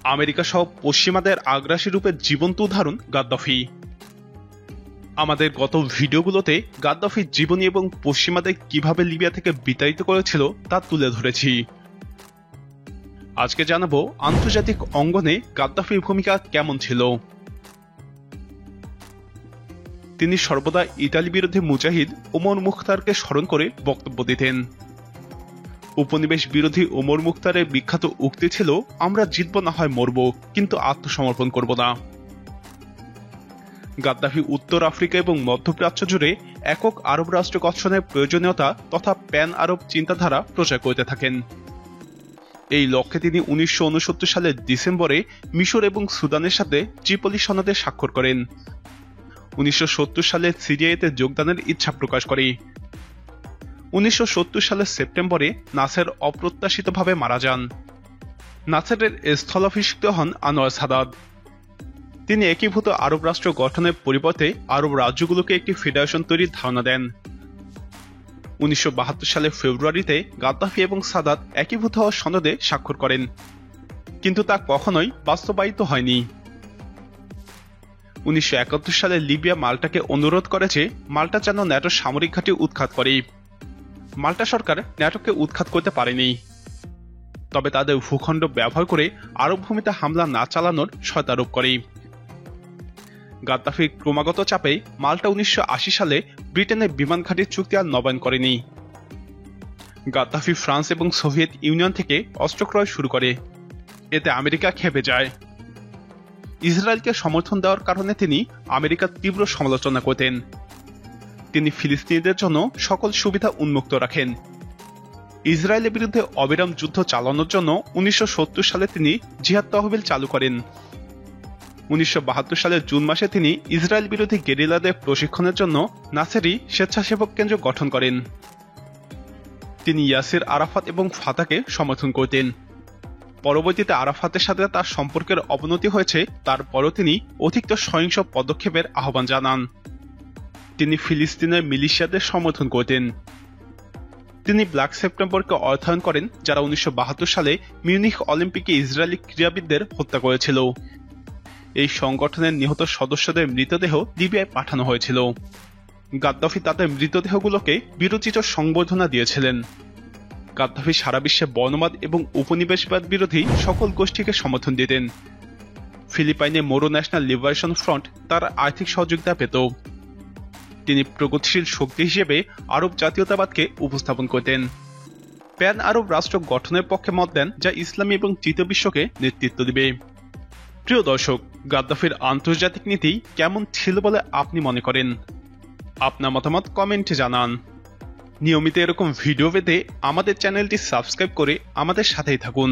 America সহ পশ্চিমাদের আগ্রাসী রূপের জীবন্ত উদাহরণ গাদ্দাফি। আমাদের গত ভিডিওগুলোতে গাদ্দাফির জীবনী এবং পশ্চিমাদের কিভাবে লিবিয়া থেকে বিতাড়িত করেছিল তা তুলে ধরেছি। আজকে জানাবো আন্তর্জাতিক অঙ্গনে গাদ্দাফির ভূমিকা কেমন ছিল। তিনি সর্বদা ইতালি বিরোধী মুজাহিদ ওমর মুখতারকে স্মরণ করে বক্তব্য দিতেন। উপনিবেশ বিরোধী ওমর মুখতারের বিখ্যাত উক্তি ছিল, আমরা জিতব না হয় মরব, কিন্তু আত্মসমর্পণ করব না। গাদ্দাফি উত্তর আফ্রিকা এবং মধ্যপ্রাচ্য জুড়ে একক আরব রাষ্ট্র গঠনের প্রয়োজনীয়তা তথা প্যান আরব চিন্তাধারা প্রচার করতে থাকেন। এই লক্ষ্যে তিনি 1969 সালের ডিসেম্বরে মিশর এবং সুদানের সাথে ত্রিপলি সনদে স্বাক্ষর করেন। 1970 সালে সিরিয়াতে যোগদানের ইচ্ছা প্রকাশ করে। 1970 সালের সেপ্টেম্বরে নাসের অপ্রত্যাশিতভাবে মারা যান। নাসেরের স্থলাভিষিক্ত হন আনোয়ার সাদাত। তিনি একীভূত আরব রাষ্ট্র গঠনের পরিবর্তে আরব রাজ্যগুলোকে একটি ফেডারেশন তৈরির ধারণা দেন। 1972 সালের ফেব্রুয়ারিতে গাদ্দাফি এবং সাদাত একীভূত হওয়ার সনদে স্বাক্ষর করেন, কিন্তু তা কখনোই বাস্তবায়িত হয়নি। 1971 সালে লিবিয়া মাল্টাকে অনুরোধ করেছে মাল্টা যেন ন্যাটোর সামরিক ঘাঁটি উৎখাত করে। মাল্টা সরকার ন্যাটোকে উৎখাত করতে পারেনি, তবে তাদের ভূখণ্ড ব্যবহার করে আরব ভূমিতে হামলা না চালানোর শর্তারোপ করে। গাদ্দাফির ক্রমাগত চাপে মাল্টা 1980 সালে ব্রিটেনের বিমান ঘাঁটির চুক্তি আর নবায়ন করেনি। গাদ্দাফি ফ্রান্স এবং সোভিয়েত ইউনিয়ন থেকে অস্ত্র ক্রয় শুরু করে। এতে আমেরিকা ক্ষেপে যায়। ইসরায়েলকে সমর্থন দেওয়ার কারণে তিনি আমেরিকার তীব্র সমালোচনা করতেন। তিনি ফিলিস্তিনিদের জন্য সকল সুবিধা উন্মুক্ত রাখেন। ইসরায়েলের বিরুদ্ধে অবিরাম যুদ্ধ চালানোর জন্য 1970 সালে তিনি জিহাদ তহবিল চালু করেন। 1972 সালের জুন মাসে তিনি ইসরায়েল বিরোধী গেরিলাদের প্রশিক্ষণের জন্য নাসেরি স্বেচ্ছাসেবক কেন্দ্র গঠন করেন। তিনি ইয়াসির আরাফাত এবং ফাতাকে সমর্থন করতেন। পরবর্তীতে আরাফাতের সাথে তার সম্পর্কের অবনতি হয়েছে, তারপরও তিনি অধিকতর সহিংস পদক্ষেপের আহ্বান জানান। তিনি ফিলিস্তিনের মিলিশিয়াদের সমর্থন করতেন। তিনি ব্ল্যাক সেপ্টেম্বরকে অর্থায়ন করেন, যারা 1972 সালে মিউনিখ অলিম্পিকে ইসরায়েলি ক্রীড়াবিদদের হত্যা করেছিল। এই সংগঠনের নিহত সদস্যদের মৃতদেহ লিবিয়ায় পাঠানো হয়েছিল। গাদ্দাফি তাদের মৃতদেহগুলোকে বীরোচিত সংবর্ধনা দিয়েছিলেন। গাদ্দাফি সারা বিশ্বে বর্ণবাদ এবং উপনিবেশবাদ বিরোধী সকল গোষ্ঠীকে সমর্থন দিতেন। ফিলিপাইনে মোরো ন্যাশনাল লিবারেশন ফ্রন্ট তার আর্থিক সহযোগিতা পেত। তিনি প্রগতিশীল শক্তি হিসেবে আরব জাতীয়তাবাদকে উপস্থাপন করতেন। প্যান আরব রাষ্ট্র গঠনের পক্ষে মত দেন, যা ইসলামী এবং তৃতীয় বিশ্বকে নেতৃত্ব দিবে। প্রিয় দর্শক, গাদ্দাফির আন্তর্জাতিক নীতি কেমন ছিল বলে আপনি মনে করেন? আপনার মতামত কমেন্টে জানান। নিয়মিত এরকম ভিডিও পেতে আমাদের চ্যানেলটি সাবস্ক্রাইব করে আমাদের সাথেই থাকুন।